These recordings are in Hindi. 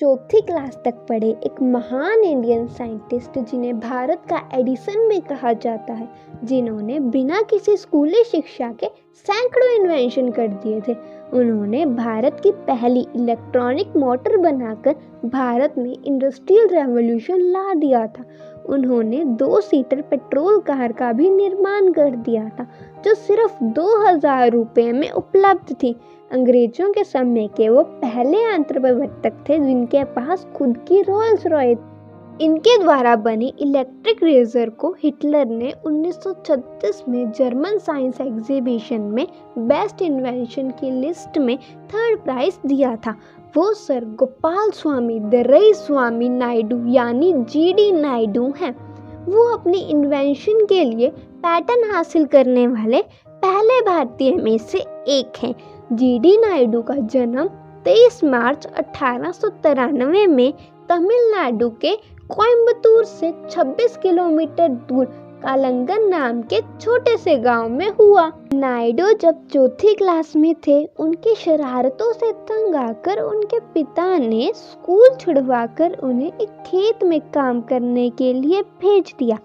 चौथी क्लास तक पढ़े एक महान इंडियन साइंटिस्ट जिन्हें भारत का एडिसन भी कहा जाता है, जिन्होंने बिना किसी स्कूली शिक्षा के सैकड़ों इन्वेंशन कर दिए थे। उन्होंने भारत की पहली इलेक्ट्रॉनिक मोटर बनाकर भारत में इंडस्ट्रियल रेवोल्यूशन ला दिया था। उन्होंने 2 सीटर पेट्रोल कार का भी निर्माण कर दिया था, जो सिर्फ 2000 रुपये में उपलब्ध थी। अंग्रेजों के समय के वो पहले अंतर्प्रवर्तक थे जिनके पास खुद की रोल्स रॉयस। इनके द्वारा बनी इलेक्ट्रिक रेजर को हिटलर ने 1936 में जर्मन साइंस एग्जीबिशन में बेस्ट इन्वेंशन की लिस्ट में 3rd प्राइज दिया था। वो सर गोपाल स्वामी दरई नायडू यानी GD नायडू हैं। वो अपनी इन्वेंशन के लिए पैटर्न हासिल करने वाले पहले भारतीय में से एक हैं। GD नायडू का जन्म 23 मार्च 1893 में तमिलनाडु के कोयम्बतूर से 26 किलोमीटर दूर कालंगन नाम के छोटे से गांव में हुआ। नायडू जब चौथी क्लास में थे, उनकी शरारतों से तंग आकर उनके पिता ने स्कूल छुड़वाकर उन्हें एक खेत में काम करने के लिए भेज दिया।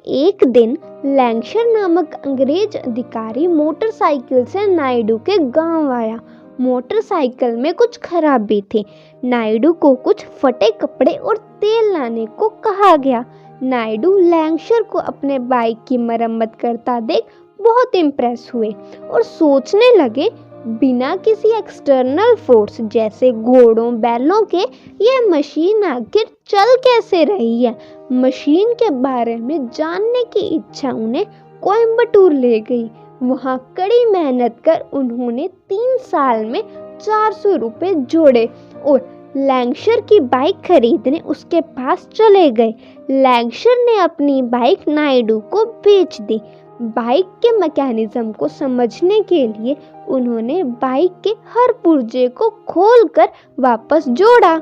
एक दिन लैंगशर नामक अंग्रेज अधिकारी मोटरसाइकिल से नायडू के गांव आया। मोटरसाइकिल में कुछ खराबी थी। नायडू को कुछ फटे कपड़े और तेल लाने को कहा गया। नायडू लैंगशर को अपने बाइक की मरम्मत करता देख बहुत इम्प्रेस हुए और सोचने लगे, बिना किसी एक्सटर्नल फोर्स जैसे घोड़ों बैलों के यह मशीन आखिर चल कैसे रही है। मशीन के बारे में जानने की इच्छा उन्हें कोयम्बटूर ले गई। वहाँ कड़ी मेहनत कर उन्होंने 3 साल में 400 रुपये जोड़े और लैंगशर की बाइक खरीदने उसके पास चले गए। लैंगशर ने अपनी बाइक नायडू को बेच दी। बाइक के मैकेनिज्म को समझने के लिए उन्होंने बाइक के हर पुर्जे को खोलकर वापस जोड़ा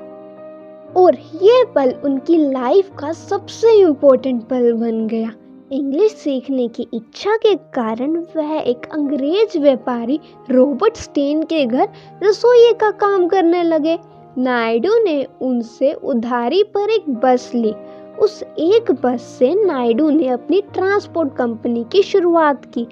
और ये पल उनकी लाइफ का सबसे इम्पोर्टेंट पल बन गया। इंग्लिश सीखने की इच्छा के कारण वह एक अंग्रेज व्यापारी रॉबर्ट स्टेन के घर रसोई का काम करने लगे। नायडू ने उनसे उधारी पर एक बस ली। उस एक बस से नायडू ने अपनी ट्रांसपोर्ट कंपनी की शुरुआत की।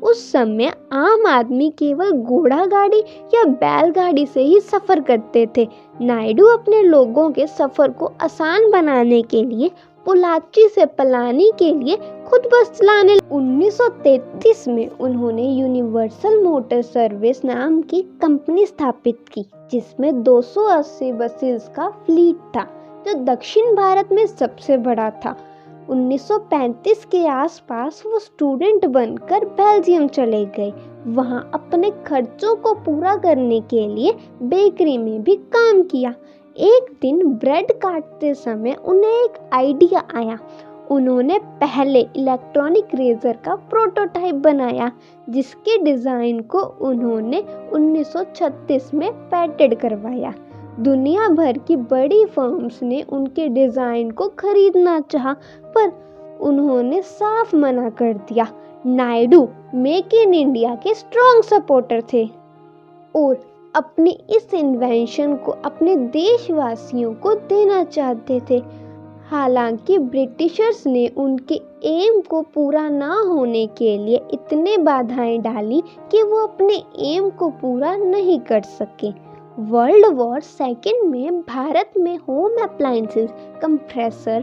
उस समय आम आदमी केवल घोड़ा गाड़ी या बैलगाड़ी से ही सफ़र करते थे। नायडू अपने लोगों के सफ़र को आसान बनाने के लिए पोलाची से पलानी के लिए खुद बस चलाने। 1933 में उन्होंने यूनिवर्सल मोटर सर्विस नाम की कंपनी स्थापित की, जिसमें 280 बसेस का फ्लीट था, जो दक्षिण भारत में सबसे बड़ा था। 1935 के आसपास वो स्टूडेंट बनकर बेल्जियम चले गए। वहाँ अपने खर्चों को पूरा करने के लिए बेकरी में भी काम किया। एक दिन ब्रेड काटते समय उन्हें एक आइडिया आया। उन्होंने पहले इलेक्ट्रॉनिक रेजर का प्रोटोटाइप बनाया, जिसके डिज़ाइन को उन्होंने 1936 में पेटेंट करवाया। दुनिया भर की बड़ी फर्म्स ने उनके डिज़ाइन को खरीदना चाहा, पर उन्होंने साफ मना कर दिया। नायडू मेक इन इंडिया के स्ट्रॉन्ग सपोर्टर थे और अपनी इस इन्वेंशन को अपने देशवासियों को देना चाहते थे। हालांकि ब्रिटिशर्स ने उनके एम को पूरा ना होने के लिए इतने बाधाएं डाली कि वो अपने एम को पूरा नहीं कर सके। वर्ल्ड वॉर सेकेंड में भारत में home appliances, compressor,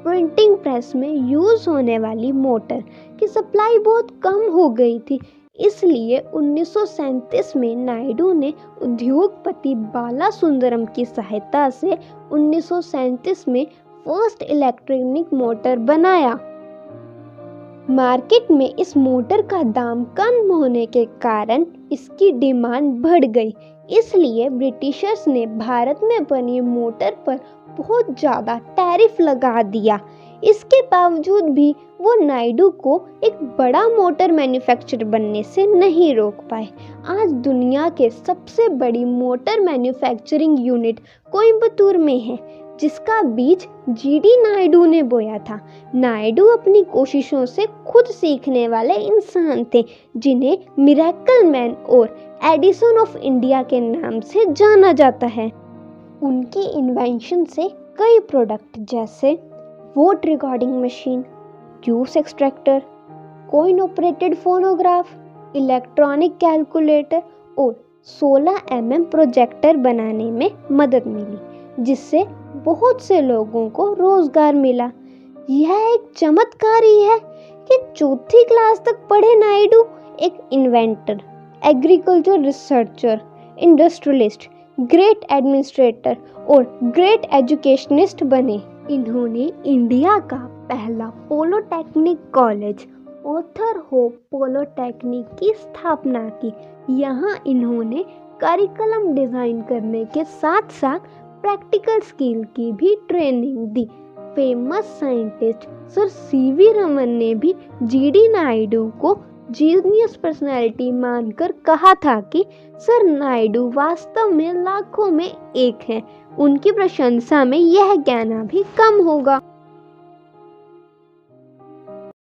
printing press में यूज़ होने वाली मोटर की सप्लाई बहुत कम हो गई थी। इसलिए 1937 में नायडू ने उद्योगपति बाला सुंदरम की सहायता से 1937 में फर्स्ट इलेक्ट्रॉनिक मोटर बनाया। मार्केट में इस मोटर का दाम कम होने के कारण इसकी डिमांड बढ़ गई। इसलिए ब्रिटिशर्स ने भारत में बनी मोटर पर बहुत ज़्यादा टैरिफ लगा दिया। इसके बावजूद भी वो नायडू को एक बड़ा मोटर मैन्युफैक्चरर बनने से नहीं रोक पाए। आज दुनिया के सबसे बड़ी मोटर मैन्युफैक्चरिंग यूनिट कोयम्बतूर में है, जिसका बीज GD नायडू ने बोया था। नायडू अपनी कोशिशों से खुद सीखने वाले इंसान थे, जिन्हें मिरेकल मैन और एडिसन ऑफ इंडिया के नाम से जाना जाता है। उनकी इन्वेंशन से कई प्रोडक्ट जैसे vote recording machine, juice extractor, coin operated phonograph, electronic calculator और 16 प्रोजेक्टर बनाने में मदद मिली, जिससे बहुत से लोगों को रोजगार मिला। यह एक चमत्कार ही है कि चौथी क्लास तक पढ़े नायडू एक inventor, agriculture researcher, industrialist, great administrator और ग्रेट एजुकेशनिस्ट बने। इन्होंने इंडिया का पहला polytechnic college Arthur Hope polytechnic की स्थापना की। यहाँ इन्होंने करिकुलम डिजाइन करने के साथ साथ प्रैक्टिकल स्किल की भी ट्रेनिंग दी। Famous scientist sir CV Raman ने भी जीडी नायडू को जीनियस पर्सनैलिटी मानकर कहा था कि सर नायडू वास्तव में लाखों में एक हैं। उनकी प्रशंसा में यह कहना भी कम होगा।